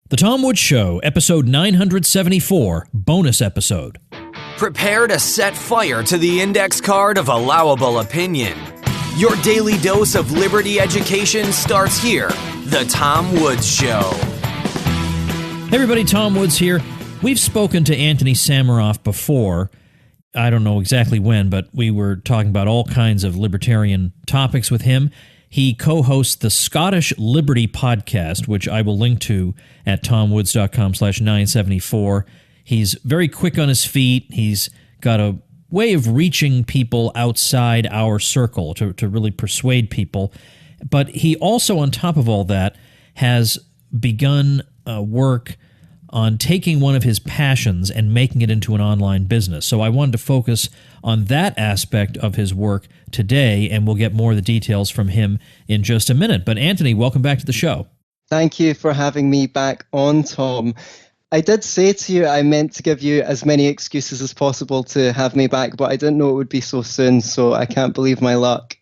The Tom Woods Show, episode 974, bonus episode. Prepare to set fire to the index card of allowable opinion. Your daily dose of liberty education starts here. The Tom Woods Show. Hey everybody, Tom Woods here. We've spoken to Anthony Samaroff before. I don't know exactly when, but we were talking about all kinds of libertarian topics with him. He co-hosts the Scottish Liberty podcast, which I will link to at tomwoods.com/974. He's very quick on his feet. He's got a way of reaching people outside our circle to really persuade people. But he also, on top of all that, has begun work on taking one of his passions and making it into an online business. So I wanted to focus on that aspect of his work today, and we'll get more of the details from him in just a minute. But Anthony, welcome back to the show. Thank you for having me back on, Tom. I did say to you I meant to give you as many excuses as possible to have me back, but I didn't know it would be so soon, so I can't believe my luck.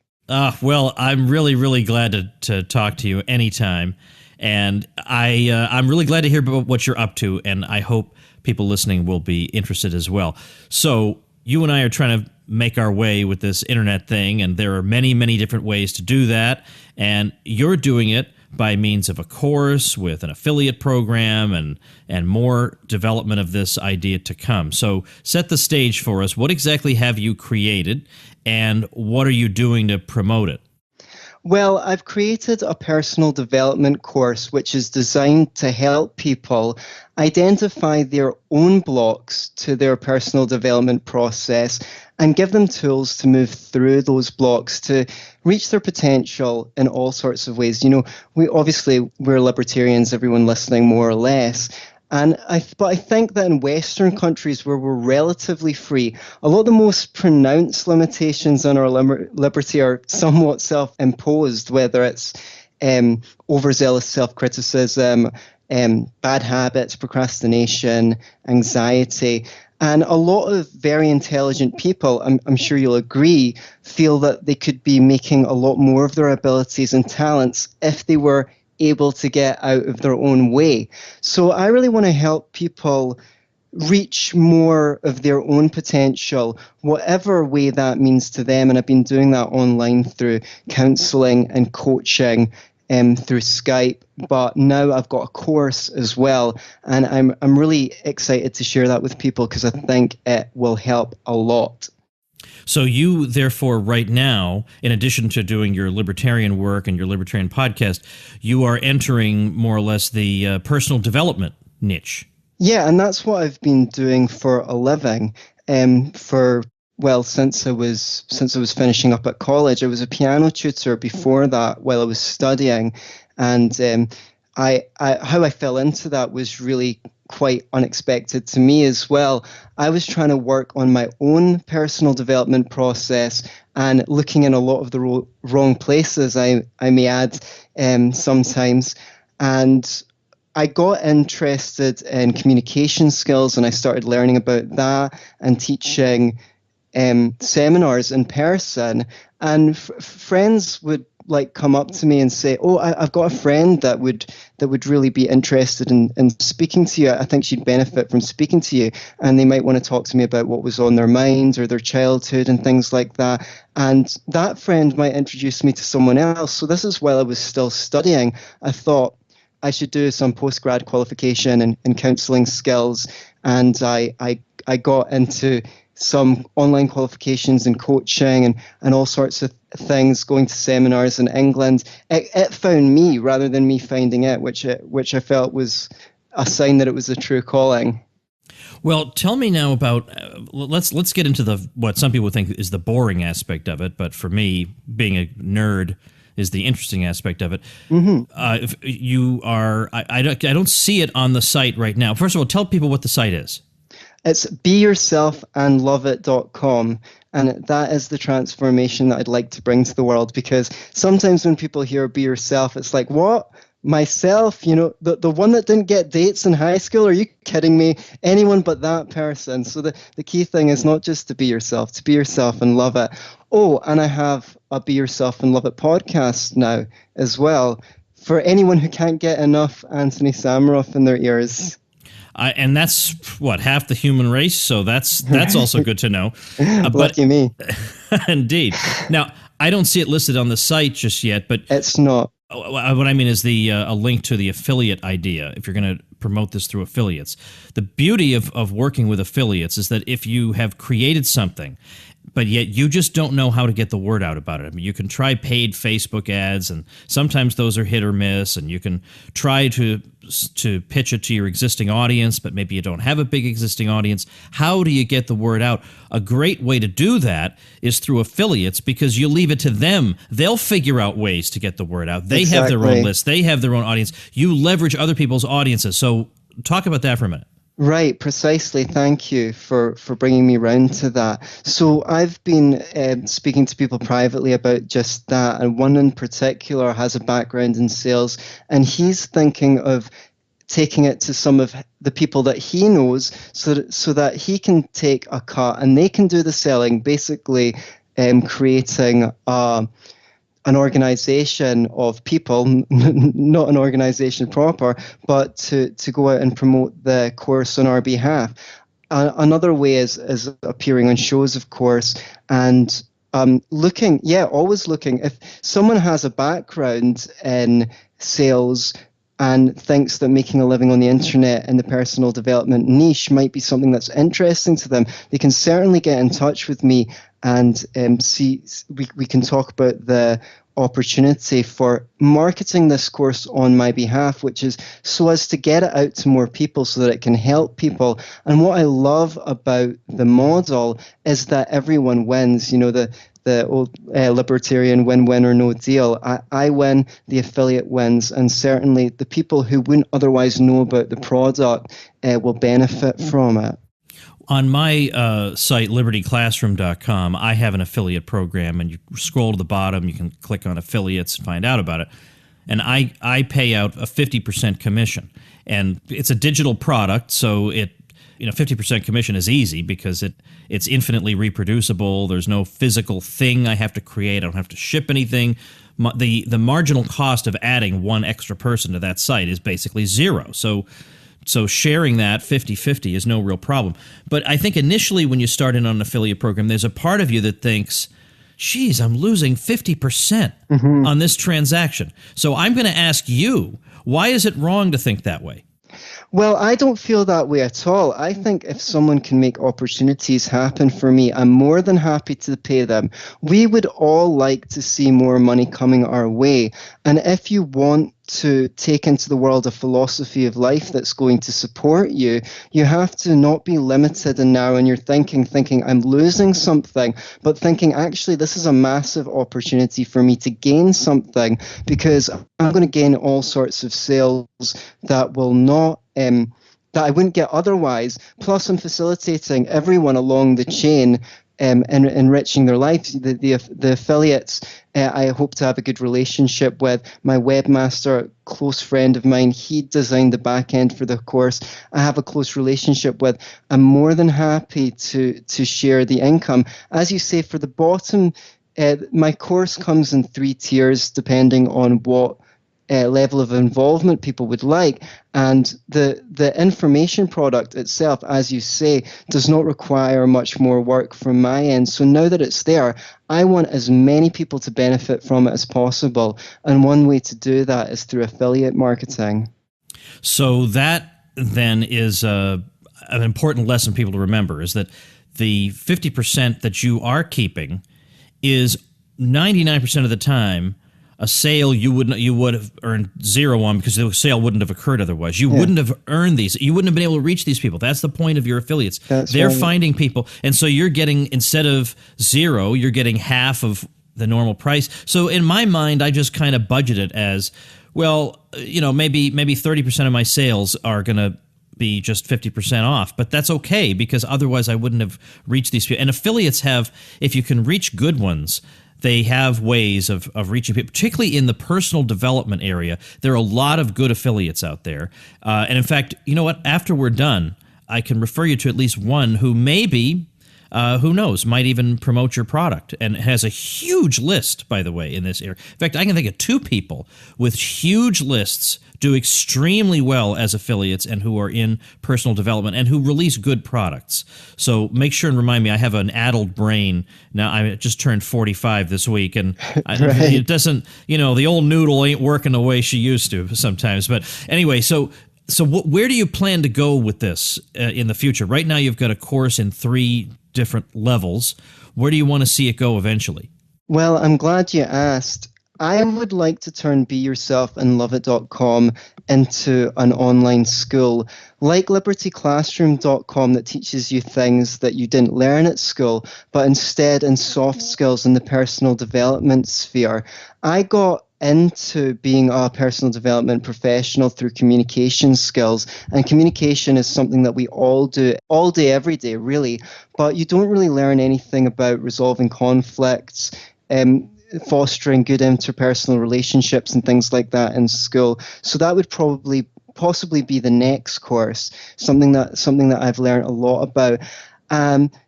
Well, I'm really, really glad to talk to you anytime. And I'm really glad to hear about what you're up to, and I hope people listening will be interested as well. So you and I are trying to make our way with this internet thing, and there are many, many different ways to do that, and you're doing it by means of a course with an affiliate program and more development of this idea to come. So set the stage for us. What exactly have you created, and what are you doing to promote it? Well, I've created a personal development course which is designed to help people identify their own blocks to their personal development process and give them tools to move through those blocks to reach their potential in all sorts of ways. You know, we're libertarians, everyone listening more or less. But I think that in Western countries where we're relatively free, a lot of the most pronounced limitations on our liberty are somewhat self-imposed, whether it's overzealous self-criticism, bad habits, procrastination, anxiety. And a lot of very intelligent people, I'm sure you'll agree, feel that they could be making a lot more of their abilities and talents if they were able to get out of their own way. So I really want to help people reach more of their own potential, whatever way that means to them. And I've been doing that online through counseling and coaching through Skype. But now I've got a course as well. And I'm really excited to share that with people because I think it will help a lot. So you, therefore, right now, in addition to doing your libertarian work and your libertarian podcast, you are entering more or less the personal development niche. Yeah, and that's what I've been doing for a living. Since I was finishing up at college. I was a piano tutor before that while I was studying, and how I fell into that was really quite unexpected to me as well. I was trying to work on my own personal development process and looking in a lot of the wrong places, I may add, sometimes. And I got interested in communication skills and I started learning about that and teaching seminars in person. And friends would come up to me and say, "Oh, I've got a friend that would really be interested in speaking to you. I think she'd benefit from speaking to you." And they might want to talk to me about what was on their mind or their childhood and things like that. And that friend might introduce me to someone else. So this is while I was still studying. I thought I should do some postgrad qualification in counseling skills. And I got into some online qualifications in coaching and all sorts of things, going to seminars in England. It found me rather than me finding it, which I felt was a sign that it was a true calling. Well, tell me now about let's get into what some people think is the boring aspect of it, but for me, being a nerd is the interesting aspect of it. Mm-hmm. If you are, I don't see it on the site right now. First of all, tell people what the site is. It's beyourselfandloveit.com, and that is the transformation that I'd like to bring to the world, because sometimes when people hear be yourself, it's like, what? Myself? You know, the one that didn't get dates in high school? Are you kidding me? Anyone but that person. So the key thing is not just to be yourself and love it. Oh, and I have a Be Yourself and Love It podcast now as well, for anyone who can't get enough Anthony Samaroff in their ears. And that's what, half the human race, so that's also good to know. Lucky me. Indeed. Now, I don't see it listed on the site just yet, but it's not. What I mean is a link to the affiliate idea, if you're going to promote this through affiliates. The beauty of working with affiliates is that if you have created something, but yet you just don't know how to get the word out about it. I mean, you can try paid Facebook ads, and sometimes those are hit or miss, and you can try to pitch it to your existing audience, but maybe you don't have a big existing audience. How do you get the word out? A great way to do that is through affiliates, because you leave it to them. They'll figure out ways to get the word out. They have their own list. They have their own audience. You leverage other people's audiences. So talk about that for a minute. Right, precisely. Thank you for bringing me round to that. So I've been speaking to people privately about just that, and one in particular has a background in sales, and he's thinking of taking it to some of the people that he knows so that he can take a cut and they can do the selling, basically creating an organization of people, not an organization proper, but to go out and promote the course on our behalf. Another way is appearing on shows, of course, and always looking. If someone has a background in sales and thinks that making a living on the internet in the personal development niche might be something that's interesting to them, they can certainly get in touch with me, and we can talk about the opportunity for marketing this course on my behalf, which is so as to get it out to more people so that it can help people. And what I love about the model is that everyone wins. You know, the old libertarian win or no deal. I win, the affiliate wins, and certainly the people who wouldn't otherwise know about the product will benefit from it. On my site, libertyclassroom.com, I have an affiliate program, and you scroll to the bottom, you can click on affiliates and find out about it. And I pay out a 50% commission. And it's a digital product, so 50% commission is easy because it's infinitely reproducible. There's no physical thing I have to create. I don't have to ship anything. The marginal cost of adding one extra person to that site is basically zero. So sharing that 50-50 is no real problem. But I think initially when you start in on an affiliate program, there's a part of you that thinks, geez, I'm losing 50% on this transaction. So I'm going to ask you, why is it wrong to think that way? Well, I don't feel that way at all. I think if someone can make opportunities happen for me, I'm more than happy to pay them. We would all like to see more money coming our way. And if you want to take into the world a philosophy of life that's going to support you, you have to not be limited and narrow in your thinking I'm losing something, but thinking actually this is a massive opportunity for me to gain something, because I'm going to gain all sorts of sales that will not that I wouldn't get otherwise. Plus, I'm facilitating everyone along the chain and enriching their lives. The affiliates, I hope to have a good relationship with. My webmaster, a close friend of mine, he designed the back end for the course. I have a close relationship with. I'm more than happy to share the income. As you say, for the bottom, my course comes in 3 tiers depending on what level of involvement people would like, and the information product itself, as you say, does not require much more work from my end. So now that it's there, I want as many people to benefit from it as possible, and one way to do that is through affiliate marketing. So that then is an important lesson for people to remember, is that the 50% that you are keeping is 99% of the time a sale you would have earned zero on, because the sale wouldn't have occurred otherwise. You wouldn't have earned these. You wouldn't have been able to reach these people. That's the point of your affiliates. They're finding people. And so you're getting, instead of zero, you're getting half of the normal price. So in my mind, I just kind of budget it as, well, maybe 30% of my sales are going to be just 50% off, but that's okay, because otherwise I wouldn't have reached these people. And affiliates have, if you can reach good ones, they have ways of reaching people, particularly in the personal development area. There are a lot of good affiliates out there. And in fact, you know what? After we're done, I can refer you to at least one who maybe who knows, might even promote your product, and has a huge list, by the way, in this area. In fact, I can think of 2 people with huge lists do extremely well as affiliates and who are in personal development and who release good products. So make sure and remind me. I have an addled brain. Now, I just turned 45 this week, and Right. it doesn't, the old noodle ain't working the way she used to sometimes. But anyway, so where do you plan to go with this in the future? Right now, you've got a course in 3 different levels. Where do you want to see it go eventually? Well, I'm glad you asked. I would like to turn beyourselfandloveit.com into an online school, like libertyclassroom.com, that teaches you things that you didn't learn at school, but instead in soft skills in the personal development sphere. I got into being a personal development professional through communication skills, and communication is something that we all do all day, every day, really, but you don't really learn anything about resolving conflicts, fostering good interpersonal relationships and things like that in school. So that would possibly be the next course, something that I've learned a lot about.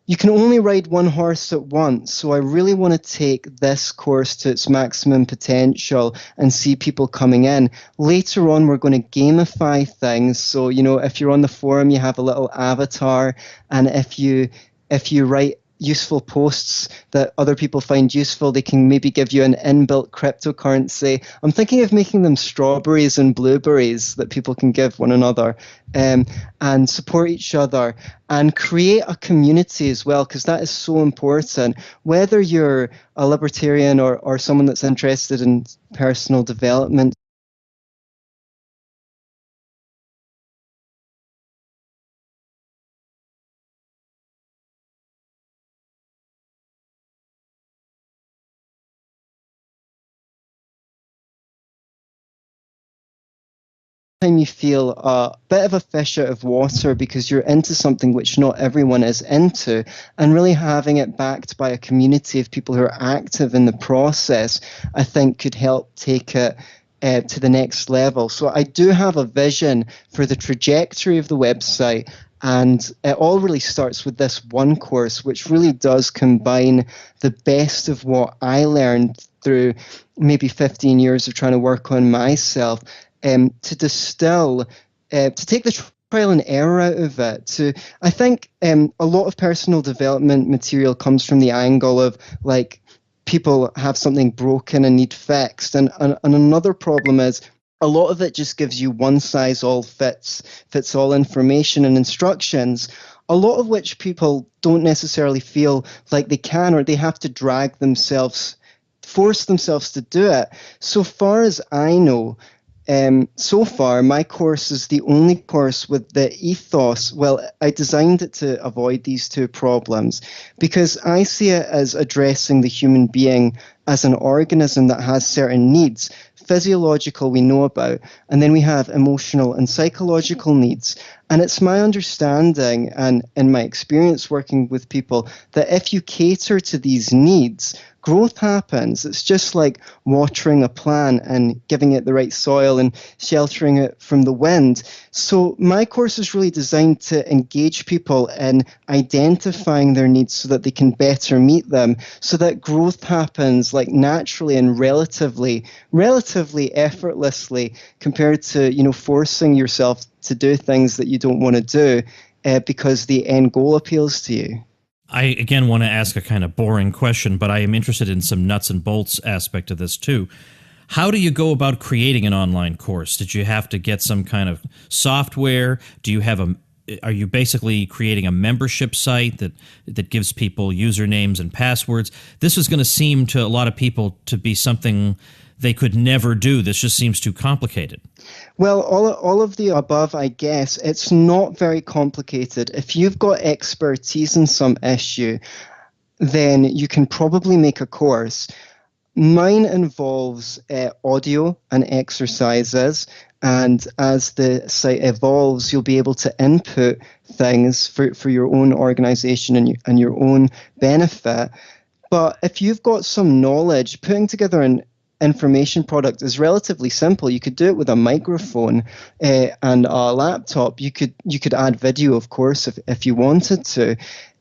You can only ride one horse at once, so I really want to take this course to its maximum potential and see people coming in. Later on, we're going to gamify things. So, if you're on the forum, you have a little avatar, and if you write useful posts that other people find useful, they can maybe give you an inbuilt cryptocurrency. I'm thinking of making them strawberries and blueberries that people can give one another, and support each other and create a community as well, because that is so important. Whether you're a libertarian or someone that's interested in personal development, time you feel a bit of a fish out of water because you're into something which not everyone is into, and really having it backed by a community of people who are active in the process, I think could help take it to the next level. So I do have a vision for the trajectory of the website, and it all really starts with this one course, which really does combine the best of what I learned through maybe 15 years of trying to work on myself, to distill, to take the trial and error out of it. I think a lot of personal development material comes from the angle of, like, people have something broken and need fixed. And another problem is a lot of it just gives you one size all fits all information and instructions, a lot of which people don't necessarily feel like they can, or they have to force themselves to do it. So far as I know, so far, my course is the only course with the ethos. Well, I designed it to avoid these 2 problems, because I see it as addressing the human being as an organism that has certain needs. Physiological we know about, and then we have emotional and psychological needs. And it's my understanding, and in my experience working with people, that if you cater to these needs, growth happens. It's just like watering a plant and giving it the right soil and sheltering it from the wind. So my course is really designed to engage people in identifying their needs so that they can better meet them, so that growth happens like naturally and relatively effortlessly, compared to forcing yourself to do things that you don't want to do because the end goal appeals to you. I, again, want to ask a kind of boring question, but I am interested in some nuts and bolts aspect of this too. How do you go about creating an online course? Did you have to get some kind of software? Do you have are you basically creating a membership site that gives people usernames and passwords? This is going to seem to a lot of people to be something they could never do. This just seems too complicated. Well, all of the above, I guess. It's not very complicated. If you've got expertise in some issue, then you can probably make a course. Mine involves audio and exercises, and as the site evolves, you'll be able to input things for your own organization and your own benefit. But if you've got some knowledge, putting together an information product is relatively simple. You could do it with a microphone and a laptop. You could add video, of course, if you wanted to.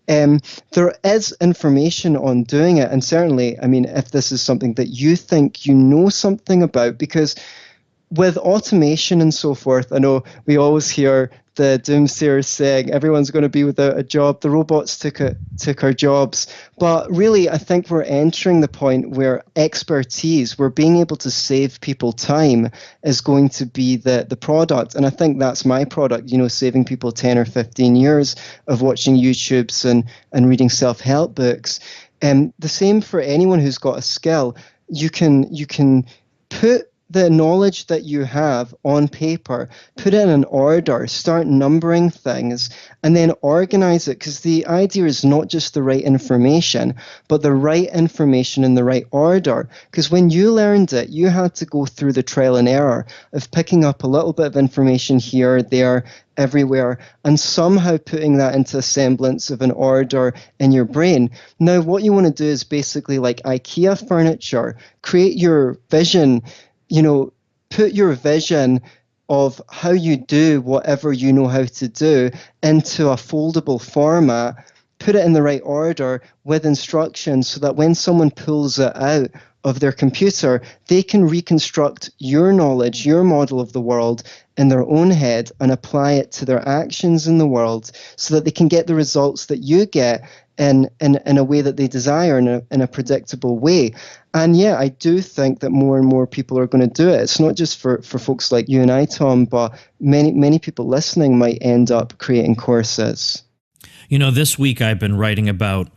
There is information on doing it. And certainly, I mean, if this is something that you think you know something about, because with automation and so forth, I know we always hear the doomsayers saying everyone's going to be without a job. The robots took our jobs. But really, I think we're entering the point where expertise, where being able to save people time is going to be the product. And I think that's my product, saving people 10 or 15 years of watching YouTubes and reading self-help books. The same for anyone who's got a skill. You can put the knowledge that you have on paper, put it in an order, start numbering things, and then organize it. Because the idea is not just the right information, but the right information in the right order. Because when you learned it, you had to go through the trial and error of picking up a little bit of information here, there, everywhere, and somehow putting that into a semblance of an order in your brain. Now, what you want to do is basically like IKEA furniture, create your vision, put your vision of how you do whatever you know how to do into a foldable format, put it in the right order with instructions so that when someone pulls it out of their computer, they can reconstruct your knowledge, your model of the world in their own head and apply it to their actions in the world so that they can get the results that you get in a way that they desire, in a predictable way. And yeah, I do think that more and more people are going to do it. It's not just for folks like you and I, Tom, but many people listening might end up creating courses. This week I've been writing about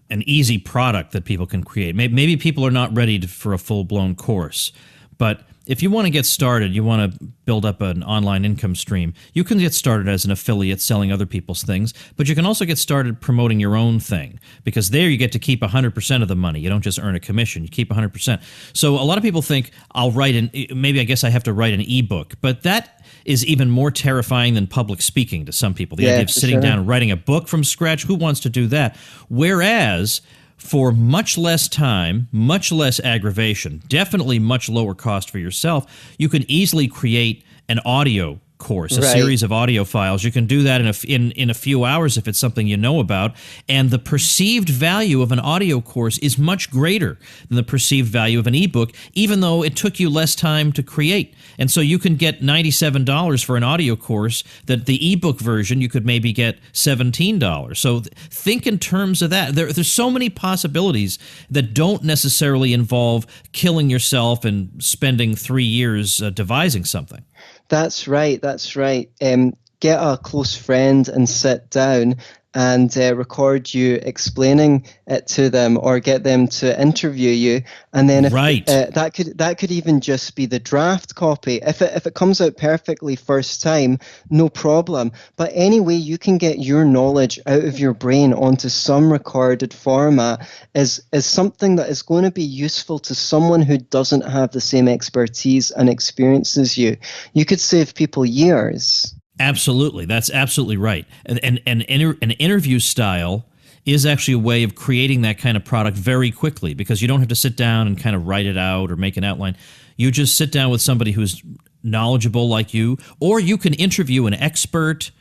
an easy product that people can create. Maybe people are not ready for a full-blown course, but if you want to get started, you want to build up an online income stream, you can get started as an affiliate selling other people's things, but you can also get started promoting your own thing, because there you get to keep 100% of the money. You don't just earn a commission, you keep 100%. So a lot of people think, maybe I guess I have to write an ebook, but that is even more terrifying than public speaking to some people. The idea of sitting down and writing a book from scratch, who wants to do that? Whereas for much less time, much less aggravation, definitely much lower cost for yourself, you can easily create an audio course, a series of audio files. You can do that in a few hours if it's something you know about, and the perceived value of an audio course is much greater than the perceived value of an ebook, even though it took you less time to create. And so you can get $97 for an audio course that the ebook version you could maybe get $17. So think in terms of that. There's so many possibilities that don't necessarily involve killing yourself and spending 3 years devising something. That's right. Get a close friend and sit down and record you explaining it to them, or get them to interview you, and then that could even just be the draft copy. If it comes out perfectly first time, no problem. But anyway, you can get your knowledge out of your brain onto some recorded format is something that is going to be useful to someone who doesn't have the same expertise and experience as you. You could save people years. Absolutely. That's absolutely right. And an interview style is actually a way of creating that kind of product very quickly, because you don't have to sit down and kind of write it out or make an outline. You just sit down with somebody who's knowledgeable like you, or you can interview an expert.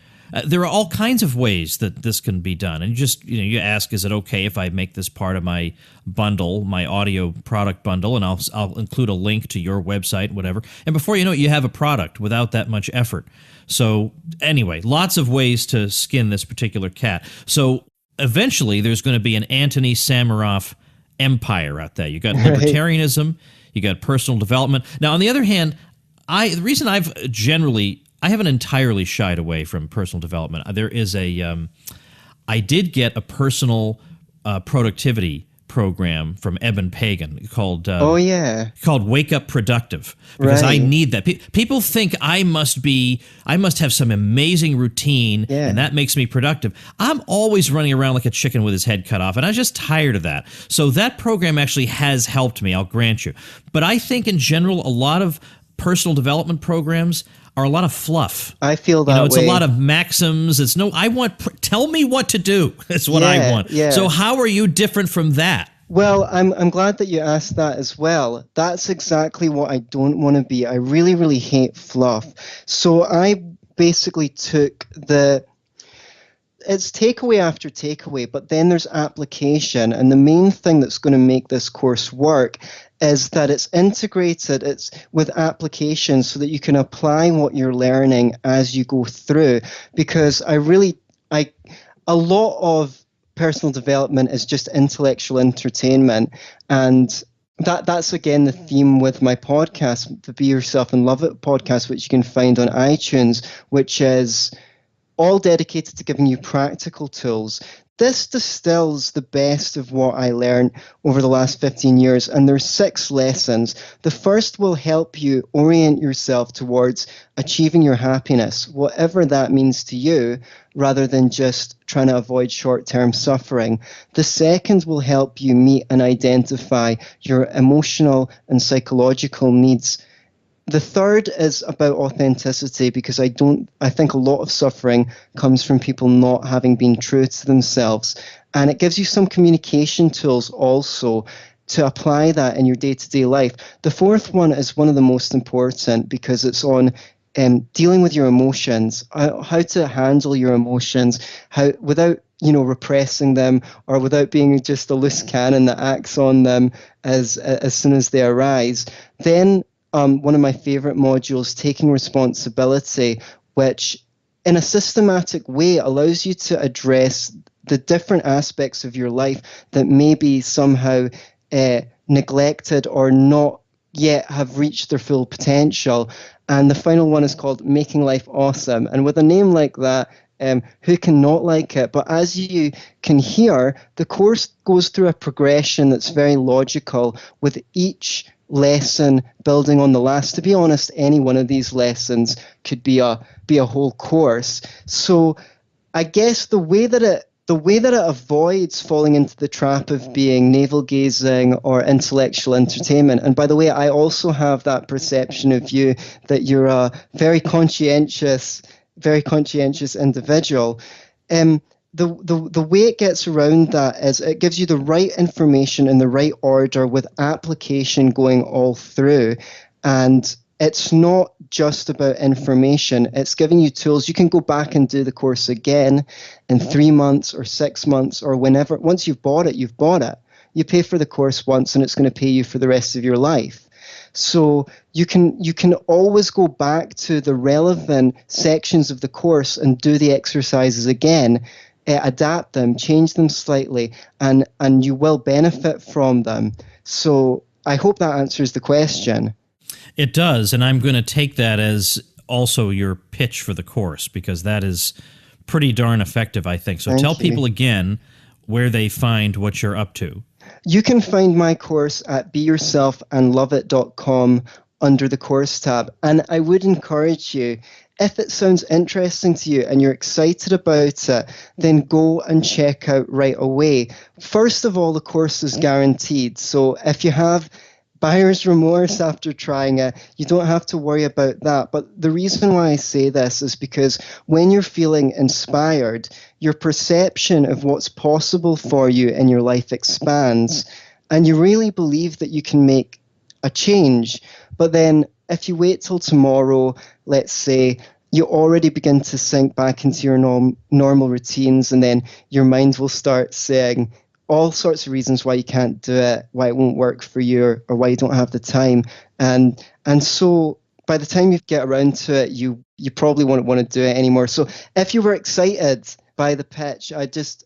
There are all kinds of ways that this can be done. And you ask, is it okay if I make this part of my bundle, my audio product bundle, and I'll include a link to your website, whatever. And before you know it, you have a product without that much effort. So anyway, lots of ways to skin this particular cat. So eventually there's going to be an Anthony Samaroff empire out there. You got libertarianism, you got personal development. Now, on the other hand, the reason I haven't entirely shied away from personal development. There is I did get a personal productivity program from Eben Pagan called Wake Up Productive, because I need that. People think I must have some amazing routine and that makes me productive. I'm always running around like a chicken with his head cut off, and I'm just tired of that. So that program actually has helped me, I'll grant you. But I think in general, a lot of personal development programs are a lot of fluff. I feel that it's a lot of maxims. It's tell me what to do. That's what I want. Yeah. So how are you different from that? Well, I'm glad that you asked that as well. That's exactly what I don't want to be. I really, really hate fluff. So I basically took it's takeaway after takeaway, but then there's application. And the main thing that's going to make this course work is that it's integrated, it's with applications so that you can apply what you're learning as you go through. Because a lot of personal development is just intellectual entertainment. And that's again the theme with my podcast, the Be Yourself and Love It podcast, which you can find on iTunes, which is all dedicated to giving you practical tools. This distills the best of what I learned over the last 15 years, and there's 6 lessons. The first will help you orient yourself towards achieving your happiness, whatever that means to you, rather than just trying to avoid short-term suffering. The second will help you meet and identify your emotional and psychological needs. The third is about authenticity, because I think a lot of suffering comes from people not having been true to themselves. And it gives you some communication tools also to apply that in your day-to-day life. The fourth one is one of the most important, because it's on dealing with your emotions, how to handle your emotions, how without repressing them, or without being just a loose cannon that acts on them as soon as they arise. Then one of my favorite modules, taking responsibility, which in a systematic way allows you to address the different aspects of your life that may be somehow neglected or not yet have reached their full potential. And the final one is called Making Life Awesome. And with a name like that, who can not like it? But as you can hear, the course goes through a progression that's very logical, with each lesson building on the last. To be honest, any one of these lessons could be a whole course. So I guess the way that it avoids falling into the trap of being navel-gazing or intellectual entertainment. And by the way, I also have that perception of you, that you're a very conscientious individual. The way it gets around that is it gives you the right information in the right order, with application going all through. And it's not just about information. It's giving you tools. You can go back and do the course again in 3 months or 6 months or whenever. Once you've bought it, you've bought it. You pay for the course once, and it's going to pay you for the rest of your life. So you can always go back to the relevant sections of the course and do the exercises again, adapt them, change them slightly, and you will benefit from them. So I hope that answers the question. It does, and I'm going to take that as also your pitch for the course, because that is pretty darn effective, I think. So tell people again where they find what you're up to. You can find my course at beyourselfandloveit.com under the course tab. And I would encourage you, if it sounds interesting to you and you're excited about it, then go and check out right away. First of all, the course is guaranteed. So if you have buyer's remorse after trying it, you don't have to worry about that. But the reason why I say this is because when you're feeling inspired, your perception of what's possible for you in your life expands, and you really believe that you can make a change. But then if you wait till tomorrow, let's say, you already begin to sink back into your normal routines, and then your mind will start saying all sorts of reasons why you can't do it, why it won't work for you, or why you don't have the time. And so by the time you get around to it, you probably won't want to do it anymore. So if you were excited by the pitch, I just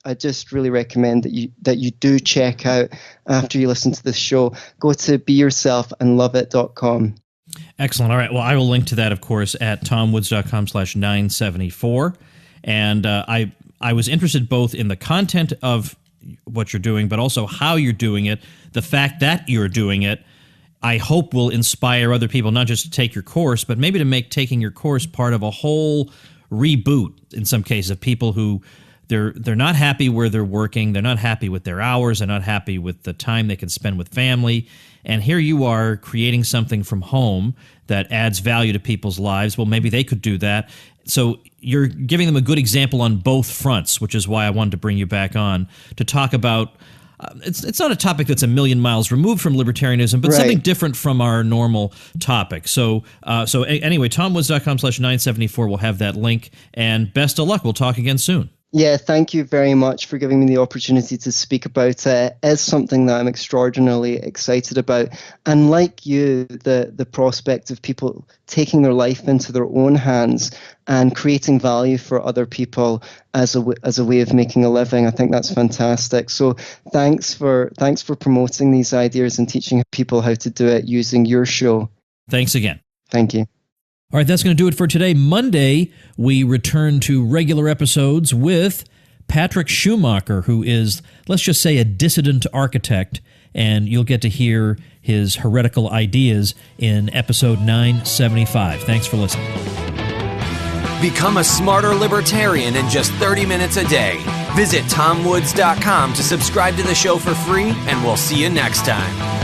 really recommend that you do check out, after you listen to this show, go to beyourselfandloveit.com. Excellent. All right. Well, I will link to that, of course, at tomwoods.com/974. And I was interested both in the content of what you're doing, but also how you're doing it. The fact that you're doing it, I hope, will inspire other people, not just to take your course, but maybe to make taking your course part of a whole reboot, in some cases, of people who they're not happy where they're working, they're not happy with their hours, they're not happy with the time they can spend with family. And here you are creating something from home that adds value to people's lives. Well, maybe they could do that. So you're giving them a good example on both fronts, which is why I wanted to bring you back on to talk about it's not a topic that's a million miles removed from libertarianism, but something different from our normal topic. So anyway, tomwoods.com/974 will have that link, and best of luck. We'll talk again soon. Yeah, thank you very much for giving me the opportunity to speak about it. It is something that I'm extraordinarily excited about. And like you, the prospect of people taking their life into their own hands and creating value for other people as a way of making a living, I think that's fantastic. So thanks for promoting these ideas and teaching people how to do it using your show. Thanks again. Thank you. All right, that's going to do it for today. Monday, we return to regular episodes with Patrick Schumacher, who is, let's just say, a dissident architect, and you'll get to hear his heretical ideas in episode 975. Thanks for listening. Become a smarter libertarian in just 30 minutes a day. Visit TomWoods.com to subscribe to the show for free, and we'll see you next time.